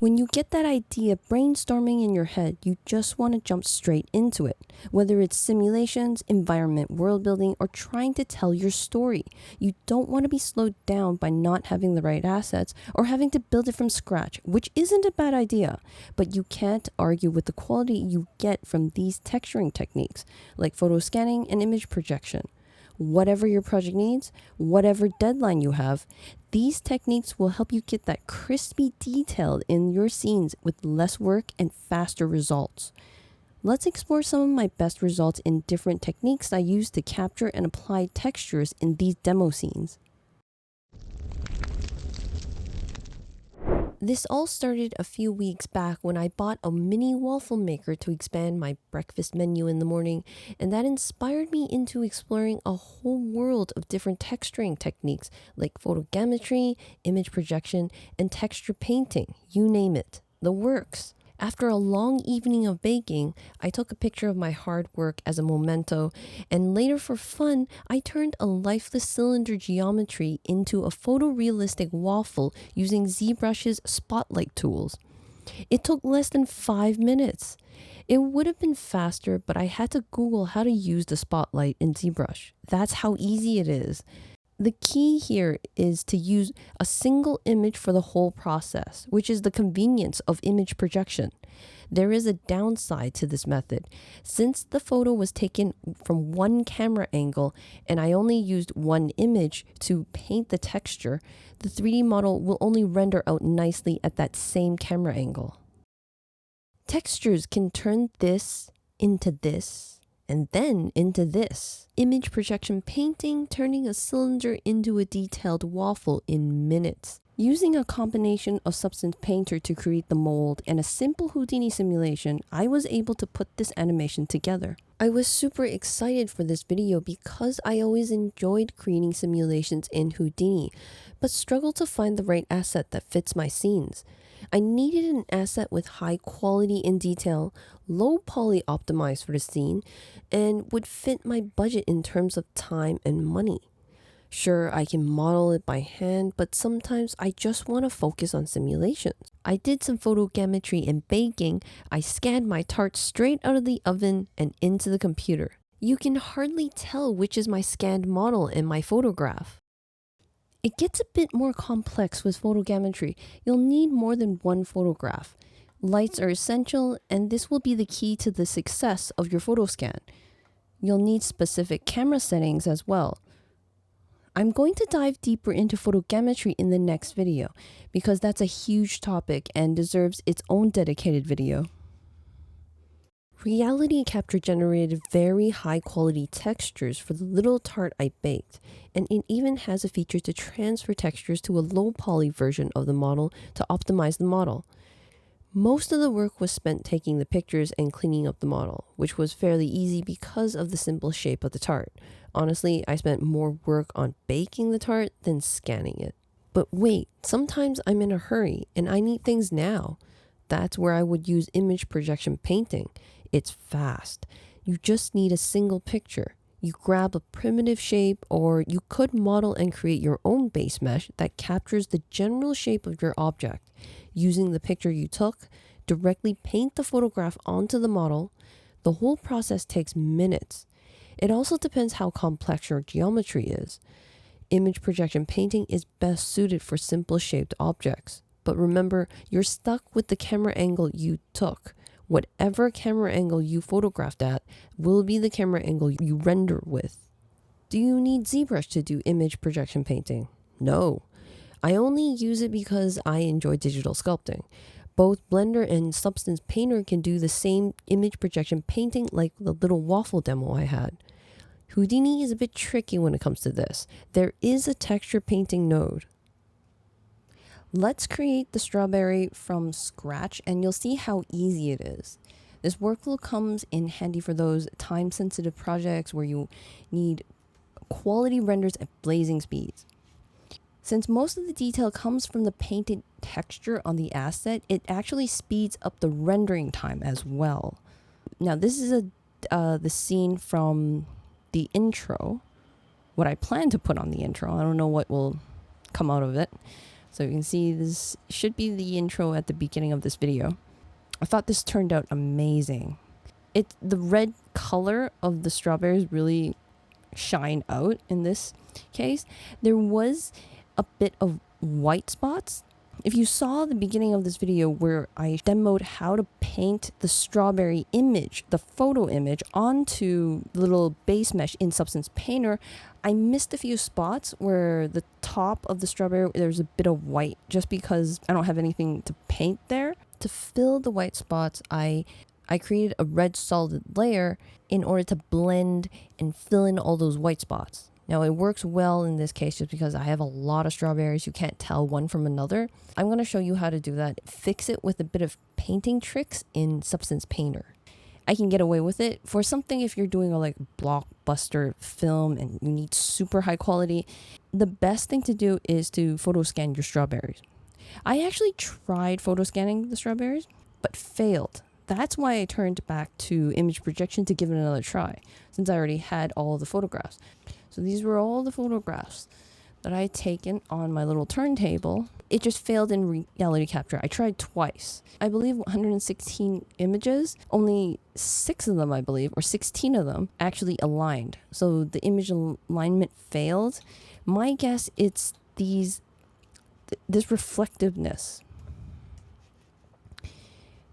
When you get that idea brainstorming in your head, you just want to jump straight into it. Whether it's simulations, environment, world building, or trying to tell your story, you don't want to be slowed down by not having the right assets or having to build it from scratch, which isn't a bad idea. But you can't argue with the quality you get from these texturing techniques, like photo scanning and image projection. Whatever your project needs, whatever deadline you have, these techniques will help you get that crispy detail in your scenes with less work and faster results. Let's explore some of my best results in different techniques I use to capture and apply textures in these demo scenes. This all started a few weeks back when I bought a mini waffle maker to expand my breakfast menu in the morning, and that inspired me into exploring a whole world of different texturing techniques like photogrammetry, image projection, and texture painting, you name it, the works. After a long evening of baking, I took a picture of my hard work as a memento, and later for fun, I turned a lifeless cylinder geometry into a photorealistic waffle using ZBrush's spotlight tools. It took less than 5 minutes. It would have been faster, but I had to Google how to use the spotlight in ZBrush. That's how easy it is. The key here is to use a single image for the whole process, which is the convenience of image projection. There is a downside to this method. Since the photo was taken from one camera angle and I only used one image to paint the texture, the 3D model will only render out nicely at that same camera angle. Textures can turn this into this, and then into this. Image projection painting, turning a cylinder into a detailed waffle in minutes. Using a combination of Substance Painter to create the mold and a simple Houdini simulation, I was able to put this animation together. I was super excited for this video because I always enjoyed creating simulations in Houdini, but struggled to find the right asset that fits my scenes. I needed an asset with high quality in detail, low poly optimized for the scene, and would fit my budget in terms of time and money. Sure, I can model it by hand, but sometimes I just want to focus on simulations. I did some photogrammetry and baking. I scanned my tart straight out of the oven and into the computer. You can hardly tell which is my scanned model and my photograph. It gets a bit more complex with photogrammetry. You'll need more than one photograph. Lights are essential, and this will be the key to the success of your photo scan. You'll need specific camera settings as well. I'm going to dive deeper into photogrammetry in the next video because that's a huge topic and deserves its own dedicated video. Reality Capture generated very high quality textures for the little tart I baked, and it even has a feature to transfer textures to a low poly version of the model to optimize the model. Most of the work was spent taking the pictures and cleaning up the model, which was fairly easy because of the simple shape of the tart. Honestly, I spent more work on baking the tart than scanning it. But wait, sometimes I'm in a hurry and I need things now. That's where I would use image projection painting. It's fast. You just need a single picture. You grab a primitive shape, or you could model and create your own base mesh that captures the general shape of your object. Using the picture you took, directly paint the photograph onto the model. The whole process takes minutes. It also depends how complex your geometry is. Image projection painting is best suited for simple shaped objects. But remember, you're stuck with the camera angle you took. Whatever camera angle you photographed at will be the camera angle you render with. Do you need ZBrush to do image projection painting? No. I only use it because I enjoy digital sculpting. Both Blender and Substance Painter can do the same image projection painting like the little waffle demo I had. Houdini is a bit tricky when it comes to this. There is a texture painting node. Let's create the strawberry from scratch and you'll see how easy it is. This workflow comes in handy for those time-sensitive projects where you need quality renders at blazing speeds. Since most of the detail comes from the painted texture on the asset, it actually speeds up the rendering time as well. Now this is the scene from the intro, what I plan to put on the intro. I don't know what will come out of it. So you can see this should be the intro at the beginning of this video. I thought this turned out amazing. The red color of the strawberries really shine out in this case. There was a bit of white spots. If you saw the beginning of this video where I demoed how to paint the strawberry image, the photo image, onto the little base mesh in Substance Painter, I missed a few spots where the top of the strawberry, there's a bit of white just because I don't have anything to paint there. To fill the white spots, I created a red solid layer in order to blend and fill in all those white spots. Now it works well in this case just because I have a lot of strawberries. You can't tell one from another. I'm going to show you how to do that. Fix it with a bit of painting tricks in Substance Painter. I can get away with it for something if you're doing a like blockbuster film and you need super high quality. The best thing to do is to photo scan your strawberries. I actually tried photo scanning the strawberries but failed. That's why I turned back to image projection to give it another try, since I already had all the photographs. So these were all the photographs that I had taken on my little turntable. It just failed in reality capture. I tried twice. I believe 116 images, only 6 of them, I believe, or 16 of them actually aligned. So the image alignment failed. My guess it's this reflectiveness.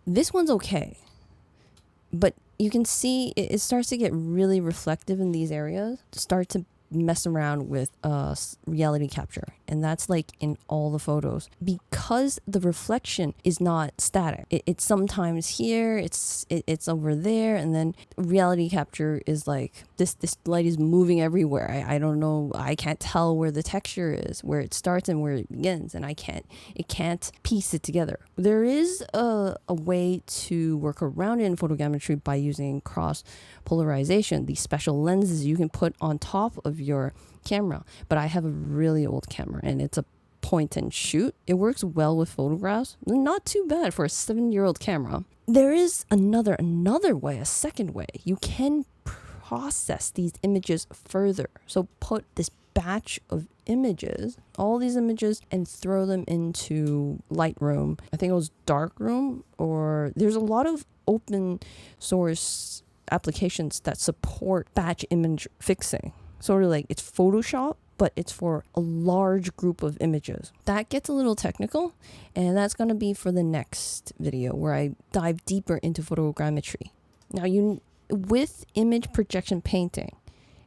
This one's okay, but you can see it starts to get really reflective in these areas, start to mess around with reality capture, and that's like in all the photos because the reflection is not static. It's sometimes here, it's over there, and then reality capture is like this light is moving everywhere. I don't know, I can't tell where the texture is, where it starts and where it begins, and it can't piece it together. There is a way to work around it in photogrammetry by using cross polarization, these special lenses you can put on top of your camera. But I have a really old camera and it's a point and shoot. It works well with photographs. Not too bad for a 7-year-old camera. There is another way, a second way. You can process these images further. So put this batch of images, all these images, and throw them into Lightroom. I think it was Darkroom, or there's a lot of open source applications that support batch image fixing. Sort of like it's Photoshop, but it's for a large group of images. That gets a little technical, and that's going to be for the next video where I dive deeper into photogrammetry. Now, with image projection painting,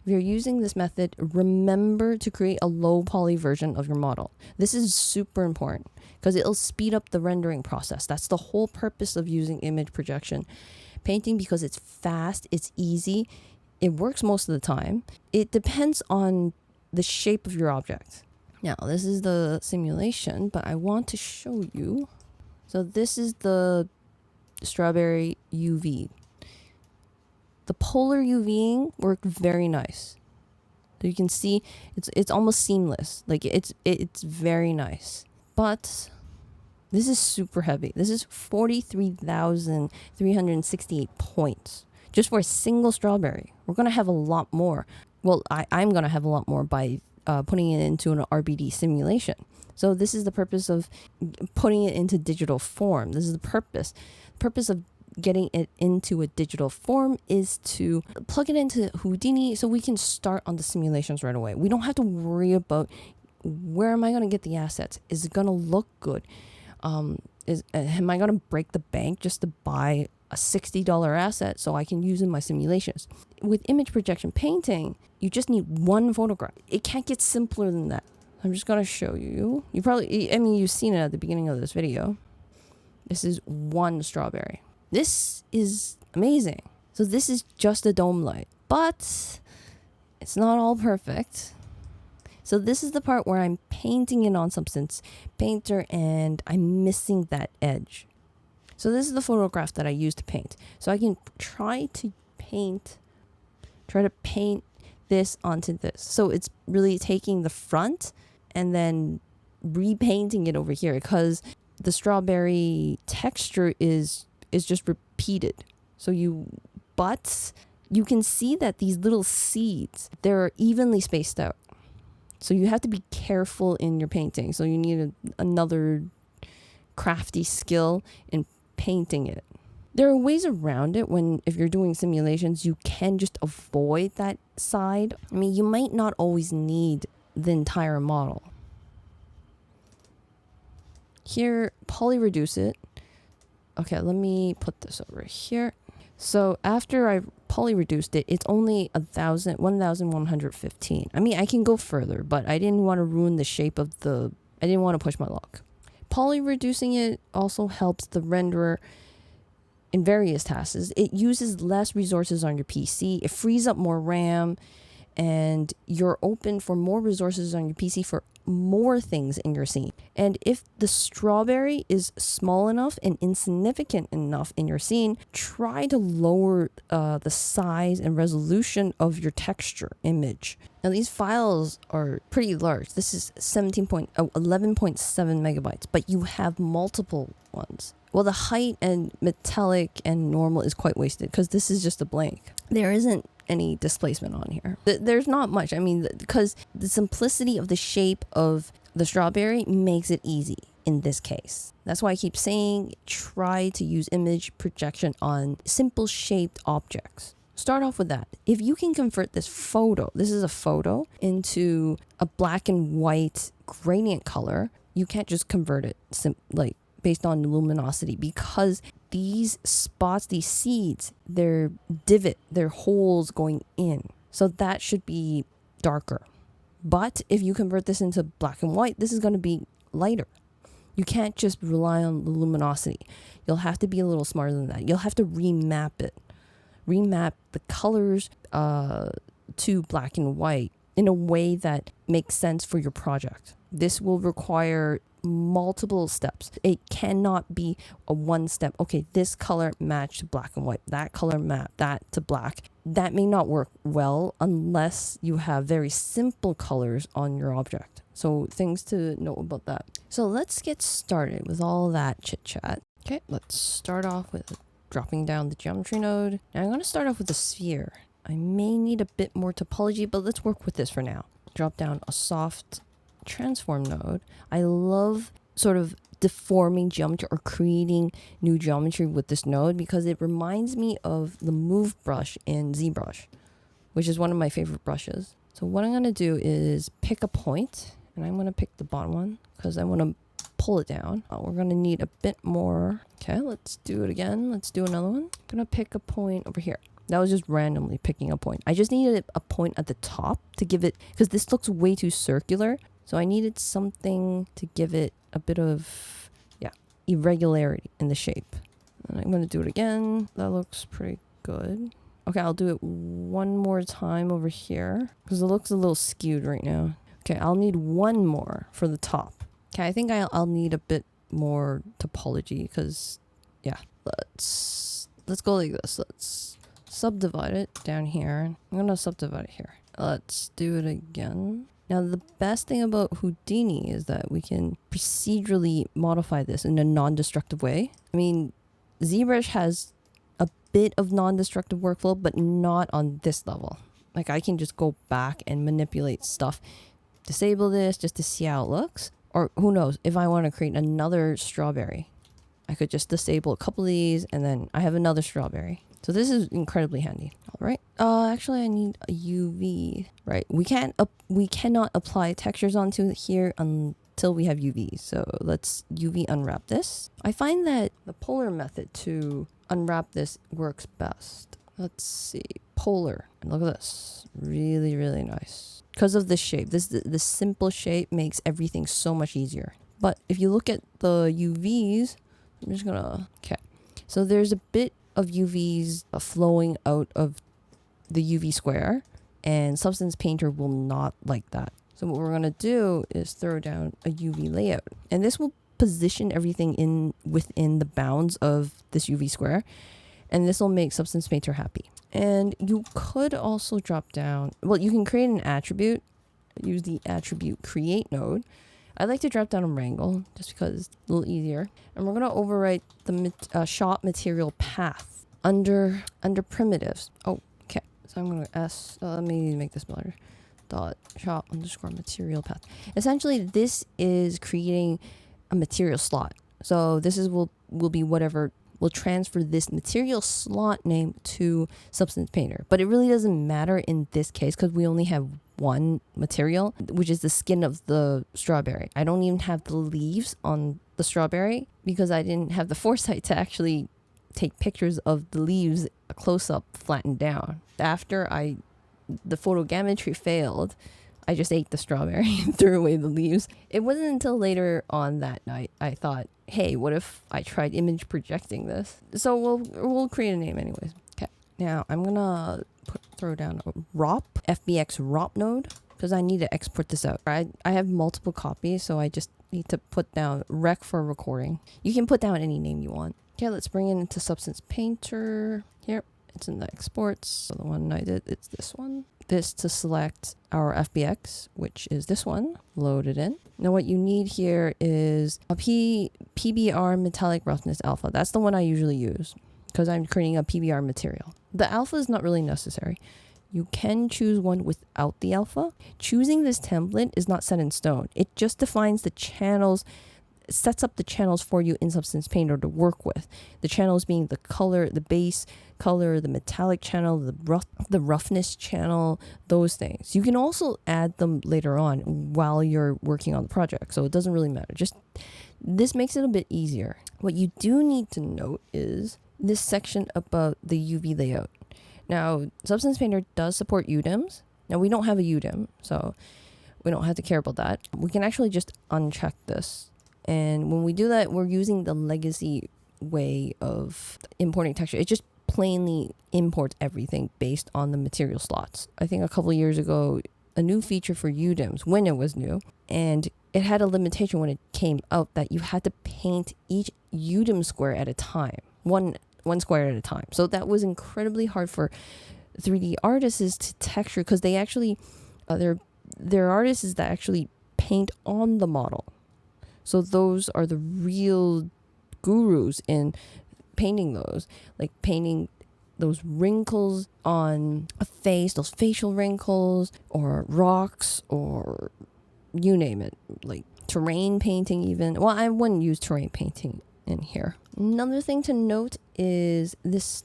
if you're using this method, remember to create a low poly version of your model. This is super important because it'll speed up the rendering process. That's the whole purpose of using image projection painting, because it's fast, it's easy, it works most of the time. It depends on the shape of your object. Now, this is the simulation, but I want to show you. So this is the strawberry UV. The polar UVing worked very nice. So you can see it's almost seamless. Like it's very nice. But this is super heavy. This is 43,368 points just for a single strawberry. We're going to have a lot more. Well, I'm going to have a lot more by putting it into an RBD simulation. So this is the purpose of putting it into digital form. This is the purpose. The purpose of getting it into a digital form is to plug it into Houdini so we can start on the simulations right away. We don't have to worry about where am I going to get the assets? Is it going to look good? Am I going to break the bank just to buy a $60 asset so I can use in my simulations? With image projection painting, you just need one photograph. It can't get simpler than that. I'm just going to show you. You've seen it at the beginning of this video. This is one strawberry. This is amazing. So this is just a dome light, but it's not all perfect. So this is the part where I'm painting it on Substance Painter and I'm missing that edge. So this is the photograph that I used to paint. So I can try to paint this onto this. So it's really taking the front and then repainting it over here because the strawberry texture is just repeated. But you can see that these little seeds, they're evenly spaced out. So you have to be careful in your painting. So you need another crafty skill in painting it. There are ways around it if you're doing simulations, you can just avoid that side. I mean, you might not always need the entire model. Here, poly reduce it. Okay, let me put this over here. So after I poly reduced it, it's only 1,115. I mean, I can go further, but I didn't want to ruin the shape of I didn't want to push my luck. Poly reducing it also helps the renderer in various tasks. It uses less resources on your PC. It frees up more RAM, and you're open for more resources on your PC for more things in your scene. And if the strawberry is small enough and insignificant enough in your scene, try to lower the size and resolution of your texture image. Now these files are pretty large. This is 11.7 megabytes, but you have multiple ones. Well, the height and metallic and normal is quite wasted because this is just a blank. There isn't any displacement on here. There's not much. I mean, because the simplicity of the shape of the strawberry makes it easy in this case. That's why I keep saying try to use image projection on simple shaped objects. Start off with that. If you can convert this is a photo, into a black and white gradient color, you can't just convert it based on luminosity, because these spots, these seeds, they're holes going in. So that should be darker. But if you convert this into black and white, this is going to be lighter. You can't just rely on the luminosity. You'll have to be a little smarter than that. You'll have to remap it. Remap the colors to black and white in a way that makes sense for your project. This will require multiple steps. It cannot be a one step. Okay, this color matched black and white. That color mapped that to black. That may not work well unless you have very simple colors on your object. So things to know about that. So let's get started with all that chit chat. Okay, let's start off with dropping down the geometry node. Now I'm going to start off with the sphere. I may need a bit more topology, but let's work with this for now. Drop down a soft transform node. I love sort of deforming geometry or creating new geometry with this node because it reminds me of the move brush in ZBrush, which is one of my favorite brushes. So what I'm going to do is pick a point, and I'm going to pick the bottom one because I want to pull it down. We're going to need a bit more. Okay, let's do it again. Let's do another one. I'm going to pick a point over here. That was just randomly picking a point. I just needed a point at the top to give it, because this looks way too circular. So I needed something to give it a bit of, irregularity in the shape. And I'm going to do it again. That looks pretty good. Okay, I'll do it one more time over here because it looks a little skewed right now. Okay, I'll need one more for the top. Okay, I think I'll need a bit more topology because, let's go like this. Let's subdivide it down here. I'm going to subdivide it here. Let's do it again. Now, the best thing about Houdini is that we can procedurally modify this in a non-destructive way. I mean, ZBrush has a bit of non-destructive workflow, but not on this level. Like, I can just go back and manipulate stuff, disable this just to see how it looks. Or who knows, if I want to create another strawberry, I could just disable a couple of these and then I have another strawberry. So this is incredibly handy. All right. Actually, I need a UV. Right. We cannot apply textures onto here until we have UV. So let's UV unwrap this. I find that the polar method to unwrap this works best. Let's see. Polar. And look at this. Really, really nice. Because of this shape. The simple shape makes everything so much easier. But if you look at the UVs, I'm just gonna. Okay. So there's a bit of UVs flowing out of the UV square, and Substance Painter will not like that. So what we're going to do is throw down a UV layout, and this will position everything within the bounds of this UV square, and this will make Substance Painter happy. And you could also drop down, you can create an attribute, use the attribute create node. I like to drop down a wrangle just because it's a little easier. And we're going to overwrite the shot material path under primitives. Oh, okay. So I'm going to let me make this larger. dot shop underscore material path. Essentially, this is creating a material slot. So this is will be whatever will transfer this material slot name to Substance Painter. But it really doesn't matter in this case because we only have one material, which is the skin of the strawberry. I don't even have the leaves on the strawberry because I didn't have the foresight to actually take pictures of the leaves close up, flattened down. After the photogrammetry failed, I just ate the strawberry and threw away the leaves. It wasn't until later on that night I thought, hey, what if I tried image projecting this? So we'll create a name anyways. Okay. Now I'm gonna throw down a FBX ROP node because I need to export this out. I have multiple copies, so I just need to put down rec for recording. You can put down any name you want. Okay, let's bring it into Substance Painter. Here, it's in the exports. So the one I did, it's this one. This to select our FBX, which is this one, load it in. Now what you need here is a PBR metallic roughness alpha. That's the one I usually use because I'm creating a PBR material. The alpha is not really necessary. You can choose one without the alpha. Choosing this template is not set in stone. It just defines the channels, sets up the channels for you in Substance Painter to work with. The channels being the color, the base color, the metallic channel, the roughness channel, those things. You can also add them later on while you're working on the project, so it doesn't really matter. Just this makes it a bit easier. What you do need to note is this section about the UV layout. Now, Substance Painter does support UDIMs. Now, we don't have a UDIM, so we don't have to care about that. We can actually just uncheck this. And when we do that, we're using the legacy way of importing texture. It just plainly imports everything based on the material slots. I think a couple of years ago, a new feature for UDIMs, when it was new, and it had a limitation when it came out that you had to paint each UDIM square at a time, one square at a time. So that was incredibly hard for 3D artists to texture because they actually, they're artists that actually paint on the model. So those are the real gurus in painting those, like painting those wrinkles on a face, those facial wrinkles, or rocks, or you name it, like terrain painting even. Well, I wouldn't use terrain painting in here. Another thing to note is this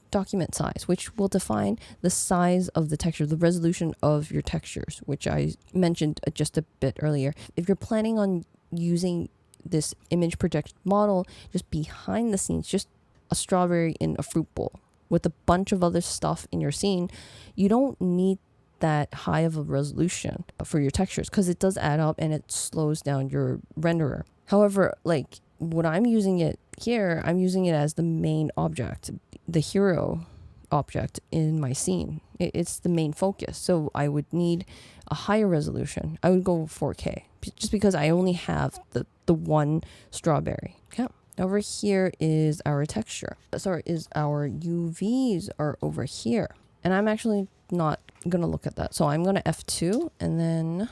document size, which will define the size of the texture, the resolution of your textures, which I mentioned just a bit earlier. If you're planning on using this image project model just behind the scenes, just a strawberry in a fruit bowl with a bunch of other stuff in your scene, you don't need that high of a resolution for your textures because it does add up and it slows down your renderer. However, like when I'm using it here, I'm using it as the main object, the hero object in my scene. It's the main focus. So I would need a higher resolution. I would go 4K just because I only have the one strawberry. Okay. Over here is our texture. Sorry, is our UVs are over here. And I'm actually not going to look at that. So I'm going to F2 and then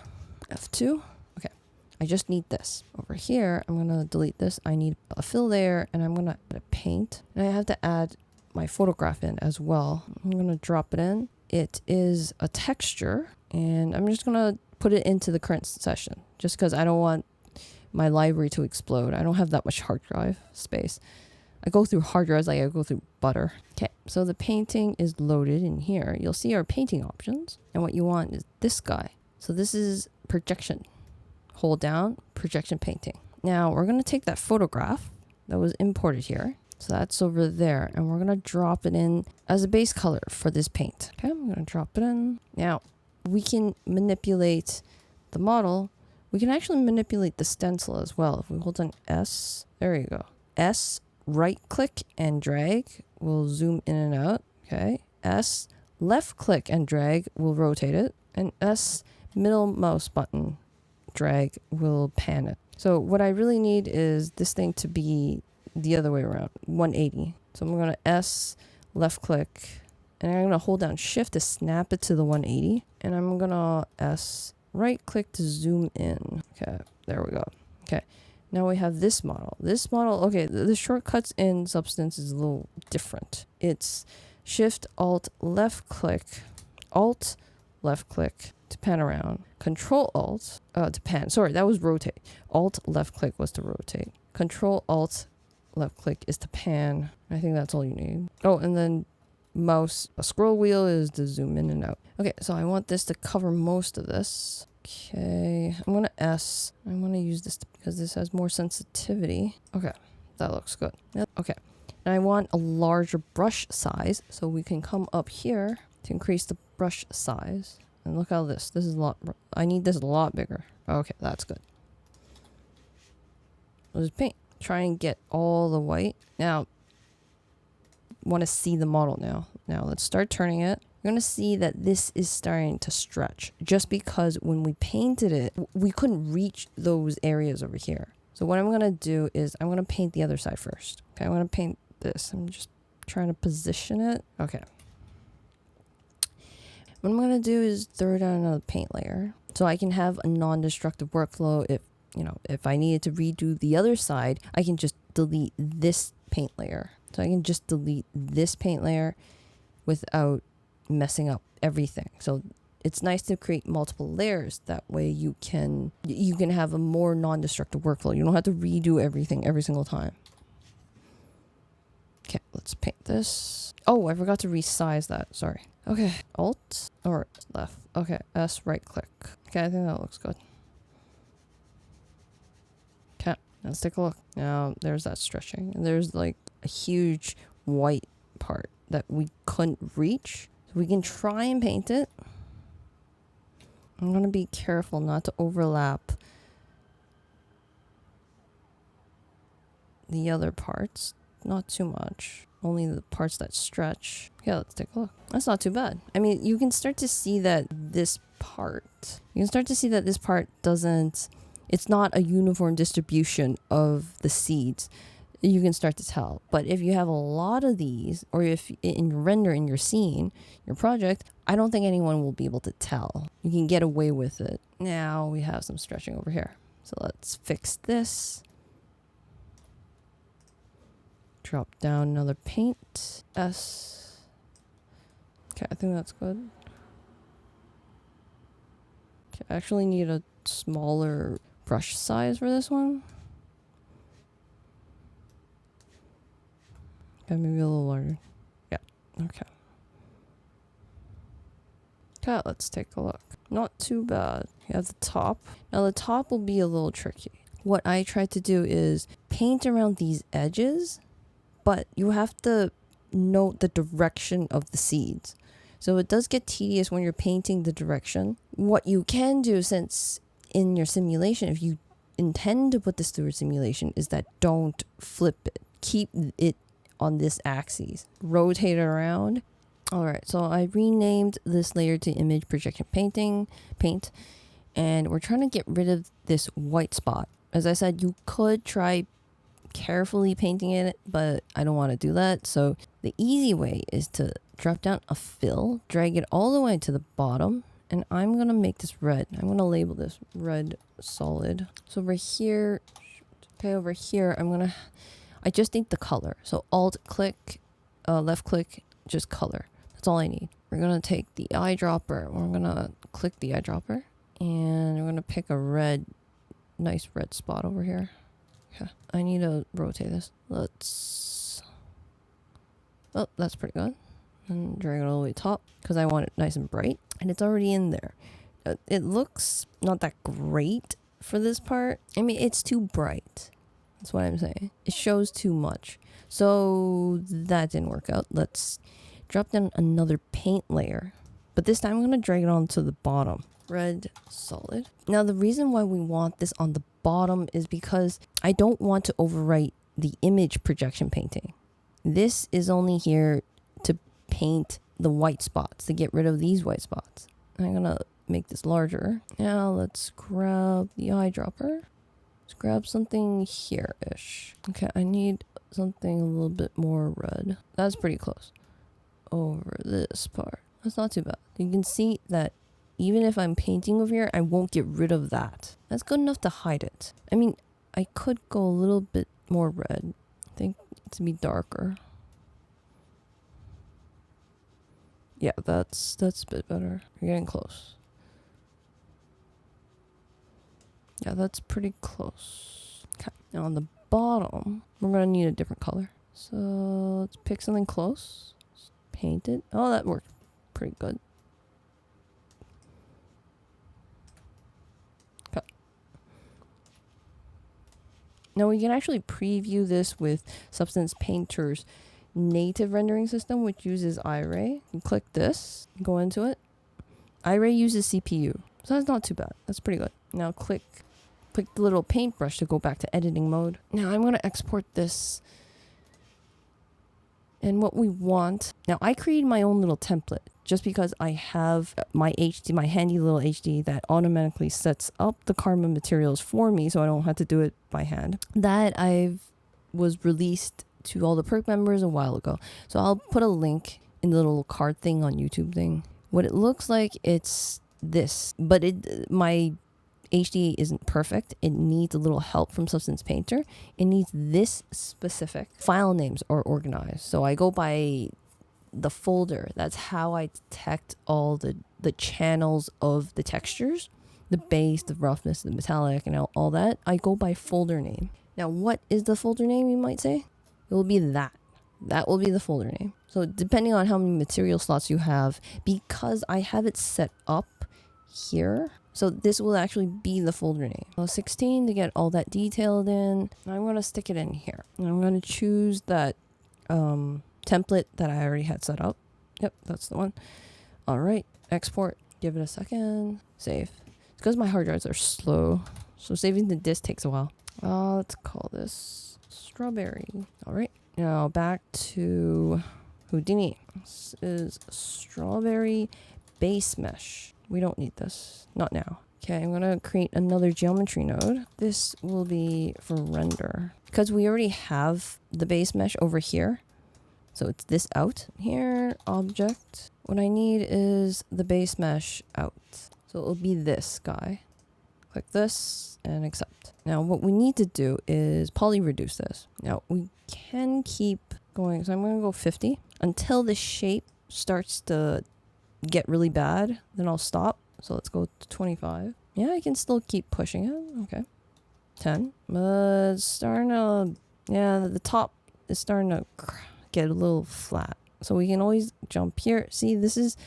F2. Okay. I just need this. Over here, I'm going to delete this. I need a fill layer and I'm going to add a paint. And I have to add my photograph in as well. I'm going to drop it in. It is a texture and I'm just going to put it into the current session just because I don't want my library to explode. I don't have that much hard drive space. I go through hard drives like I go through butter. Okay, so the painting is loaded in here. You'll see our painting options. And what you want is this guy. So this is projection. Hold down, projection painting. Now we're going to take that photograph that was imported here. So that's over there. And we're going to drop it in as a base color for this paint. Okay, I'm going to drop it in. Now we can manipulate the model. We can actually manipulate the stencil as well. If we hold on S, there you go. S, right click and drag will zoom in and out. Okay. S, left click and drag will rotate it. And S, middle mouse button drag will pan it. So what I really need is this thing to be the other way around, 180. So I'm going to S, left click, and I'm going to hold down shift to snap it to the 180. And I'm going to S, right click to zoom in. Okay, there we go. Okay, now we have this model. This model, okay, the shortcuts in Substance is a little different. It's shift, alt, left click, alt, left click to pan around. Control Alt to pan. Sorry, that was rotate. Alt left click was to rotate. Control Alt left click is to pan. I think that's all you need. Oh, and then mouse, a scroll wheel is to zoom in and out. Okay, so I want this to cover most of this. Okay, I'm gonna S. I'm gonna use this because this has more sensitivity. Okay, that looks good. Yep. Okay, and I want a larger brush size, so we can come up here to increase the brush size. And look how this is a lot. I need this a lot bigger. Okay, that's good. Let's paint. Try and get all the white. Now, want to see the model now. Now let's start turning it. You're going to see that this is starting to stretch just because when we painted it, we couldn't reach those areas over here. So what I'm going to do is I'm going to paint the other side first. Okay, I'm going to paint this. I'm just trying to position it. Okay. What I'm going to do is throw down another paint layer so I can have a non-destructive workflow. If I needed to redo the other side, I can just delete this paint layer. So I can just delete this paint layer without messing up everything. So it's nice to create multiple layers. That way you can have a more non-destructive workflow. You don't have to redo everything every single time. Okay, let's paint this. Oh, I forgot to resize that. Sorry. Okay, Alt or left. Okay, S right click. Okay, I think that looks good. Okay, let's take a look. Now there's that stretching. And there's like a huge white part that we couldn't reach. So we can try and paint it. I'm going to be careful not to overlap the other parts. Not too much. Only the parts that stretch. Yeah, let's take a look. That's not too bad. I mean, you can start to see that this part doesn't, it's not a uniform distribution of the seeds. You can start to tell. But if you have a lot of these, or if in your render in your scene, your project, I don't think anyone will be able to tell. You can get away with it. Now we have some stretching over here. So let's fix this. Drop down another paint. S. Okay, I think that's good. Okay, I actually need a smaller brush size for this one. Okay, maybe a little larger. Yeah, okay. Okay, let's take a look. Not too bad. You have the top. Now the top will be a little tricky. What I tried to do is paint around these edges, but you have to note the direction of the seeds. So it does get tedious when you're painting the direction. What you can do, since in your simulation, if you intend to put this through a simulation, is that don't flip it. Keep it on this axis. Rotate it around. Alright, so I renamed this layer to image projection paint, and we're trying to get rid of this white spot. As I said, you could try carefully painting it, but I don't want to do that. So the easy way is to drop down a fill, drag it all the way to the bottom, and I'm gonna make this red. I'm gonna label this red solid. So over here, over here, I just need the color. So Alt click, left click, just color. That's all I need. We're gonna take the eyedropper. We're gonna click the eyedropper, and we're gonna pick a red, nice red spot over here. Okay, I need to rotate this. Oh, that's pretty good. And drag it all the way top because I want it nice and bright, and it's already in there. It looks not that great for this part. I mean, it's too bright. That's what I'm saying. It shows too much. So that didn't work out. Let's drop down another paint layer, but this time I'm gonna drag it onto the bottom. Red solid. Now the reason why we want this on the bottom is because I don't want to overwrite the image projection painting. This is only here to paint the white spots, to get rid of these white spots. I'm gonna make this larger. Now let's grab the eyedropper. Let's grab something here-ish. Okay, I need something a little bit more red. That's pretty close. Over this part. That's not too bad. You can see that even if I'm painting over here, I won't get rid of that. That's good enough to hide it. I mean, I could go a little bit more red. I think it needs to be darker. Yeah, that's a bit better. We're getting close. Yeah, that's pretty close. Okay. Now on the bottom, we're gonna need a different color. So let's pick something close. Just paint it. Oh, that worked pretty good. Okay. Now we can actually preview this with Substance Painter's native rendering system, which uses iRay. You click this, go into it. iRay uses CPU, so that's not too bad. That's pretty good. Now click the little paintbrush to go back to editing mode. Now I'm going to export this. And what we want, now I created my own little template just because I have my handy little HD that automatically sets up the Karma materials for me, so I don't have to do it by hand. That was released to all the Perk members a while ago. So I'll put a link in the little card thing on YouTube thing. What it looks like, it's this, but my HD isn't perfect. It needs a little help from Substance Painter. It needs this specific file names are organized. So I go by the folder. That's how I detect all the channels of the textures, the base, the roughness, the metallic, and all that. I go by folder name. Now, what is the folder name, you might say? It will be that. That will be the folder name. So depending on how many material slots you have, because I have it set up here, so this will actually be the folder name. So 16 to get all that detailed in. I'm going to stick it in here. And I'm going to choose that template that I already had set up. Yep, that's the one. All right, export. Give it a second. Save. It's because my hard drives are slow. So saving the disk takes a while. Let's call this strawberry. All right, now back to Houdini. This is strawberry base mesh. We don't need this. Not now. Okay, I'm going to create another geometry node. This will be for render. Because we already have the base mesh over here. So it's this out. Here, object. What I need is the base mesh out. So it'll be this guy. Click this and accept. Now what we need to do is poly reduce this. Now we can keep going. So I'm going to go 50 until the shape starts to get really bad, then I'll stop. So let's go to 25. Yeah, I can still keep pushing it. Okay. 10. But it's starting to, yeah, the top is starting to get a little flat. So we can always jump here. See, has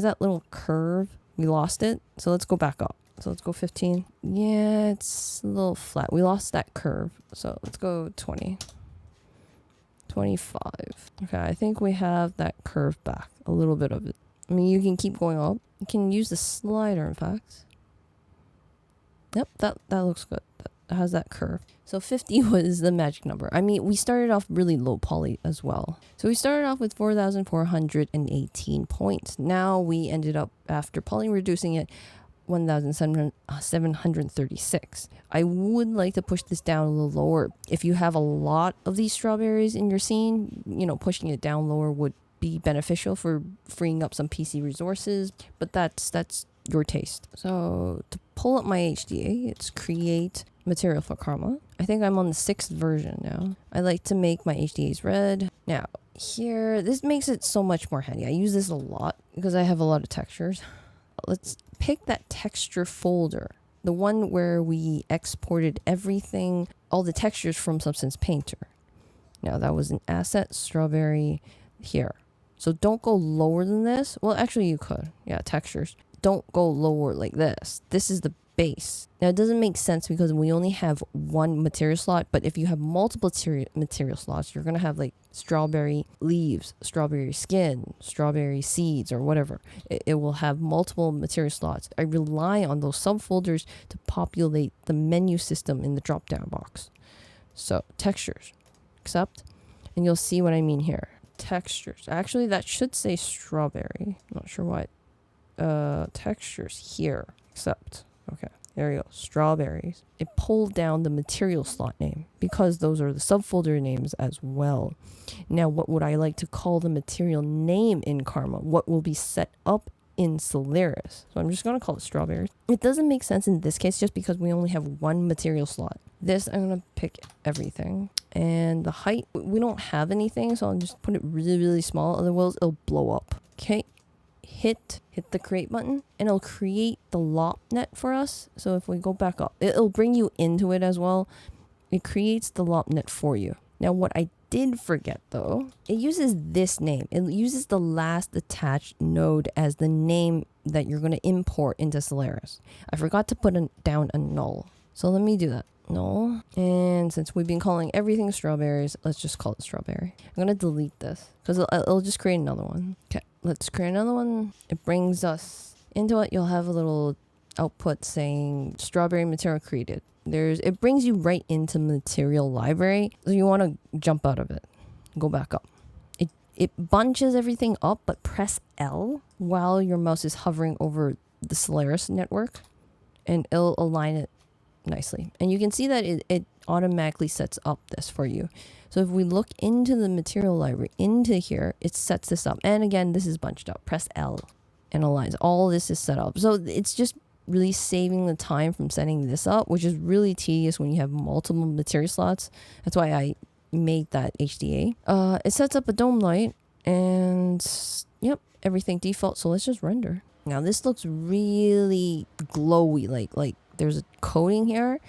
that little curve. We lost it. So let's go back up. So let's go 15. Yeah, it's a little flat. We lost that curve. So let's go 20. 25. Okay, I think we have that curve back. A little bit of it. I mean, you can keep going up. You can use the slider, in fact. Yep, that looks good. That has that curve. So 50 was the magic number. I mean, we started off really low poly as well. So we started off with 4,418 points. Now we ended up, after poly reducing it, 1,736. I would like to push this down a little lower. If you have a lot of these strawberries in your scene, pushing it down lower would be beneficial for freeing up some PC resources, but that's your taste. So to pull up my HDA, it's create material for Karma. I think I'm on the 6th version now. I like to make my HDAs red. Now here, this makes it so much more handy. I use this a lot because I have a lot of textures. Let's pick that texture folder, the one where we exported everything, all the textures from Substance Painter. Now that was an asset, strawberry, here. So don't go lower than this. Well, actually you could. Yeah, textures. Don't go lower like this. This is the base. Now it doesn't make sense because we only have one material slot, but if you have multiple material slots, you're going to have like strawberry leaves, strawberry skin, strawberry seeds, or whatever. It will have multiple material slots. I rely on those subfolders to populate the menu system in the drop-down box. So textures, accept, and you'll see what I mean here. Textures. Actually, that should say strawberry. I'm not sure why. Textures here. Accept. Okay. There you go. Strawberries. It pulled down the material slot name because those are the subfolder names as well. Now, what would I like to call the material name in Karma? What will be set up in Solaris? So I'm just going to call it strawberries. It doesn't make sense in this case just because we only have one material slot. This, I'm going to pick everything. And the height, we don't have anything, so I'll just put it really, really small. Otherwise, it'll blow up. Okay, hit the create button, and it'll create the LOP net for us. So if we go back up, it'll bring you into it as well. It creates the LOP net for you. Now what I did forget though, it uses this name. It uses the last attached node as the name that you're going to import into Solaris. I forgot to put down a null. So let me do that. Null. And since we've been calling everything strawberries, let's just call it strawberry. I'm going to delete this because it'll just create another one. Okay, let's create another one. It brings us into it. You'll have a little output saying strawberry material created. It brings you right into material library. So you want to jump out of it. Go back up. It bunches everything up, but press L while your mouse is hovering over the Solaris network, and it'll align it nicely. And you can see that it automatically sets up this for you. So if we look into the material library, into here, it sets this up. And again, this is bunched up. Press L and aligns. All this is set up. So it's just really saving the time from setting this up, which is really tedious when you have multiple material slots. That's why I made that HDA. It sets up a dome light, and yep, everything default. So let's just render. Now this looks really glowy, like there's a coating here.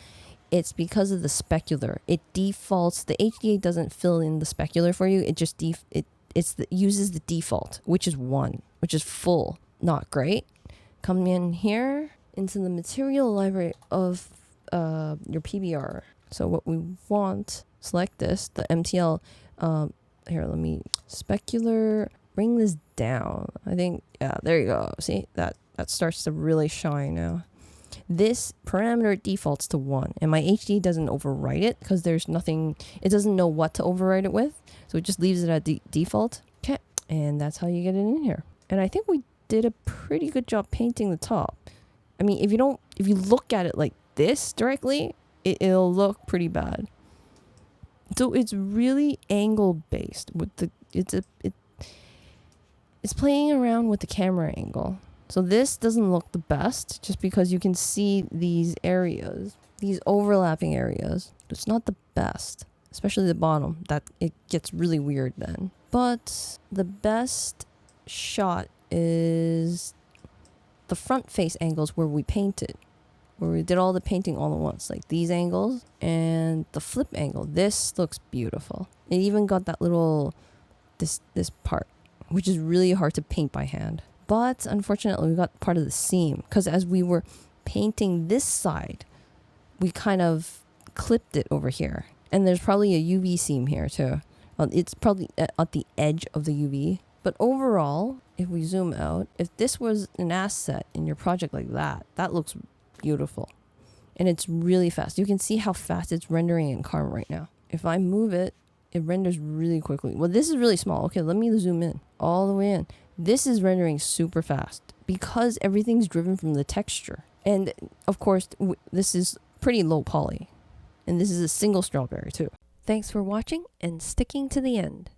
It's because of the specular. It defaults. The HDA doesn't fill in the specular for you. It just uses the default, which is 1, which is full. Not great. Come in here into the material library of your PBR. So what we want, select this, the MTL. Here, let me specular. Bring this down. I think, yeah, there you go. See, that starts to really shine now. This parameter defaults to 1, and my HD doesn't overwrite it because there's nothing, it doesn't know what to overwrite it with. So it just leaves it at default. Okay, and that's how you get it in here. And I think we did a pretty good job painting the top. I mean, if you look at it like this directly, it'll look pretty bad. So it's really angle based with it's playing around with the camera angle. So this doesn't look the best just because you can see these areas, these overlapping areas. It's not the best, especially the bottom. That it gets really weird then. But the best shot is the front face angles where we painted, where we did all the painting all at once, like these angles and the flip angle. This looks beautiful. It even got that little, this part, which is really hard to paint by hand. But unfortunately, we got part of the seam because as we were painting this side, we kind of clipped it over here. And there's probably a UV seam here too. It's probably at the edge of the UV. But overall, if we zoom out, if this was an asset in your project like that, that looks beautiful. And it's really fast. You can see how fast it's rendering in Karma right now. If I move it, it renders really quickly. Well, this is really small. Okay, let me zoom in all the way in. This is rendering super fast because everything's driven from the texture. And of course, this is pretty low poly. And this is a single strawberry too. Thanks for watching and sticking to the end.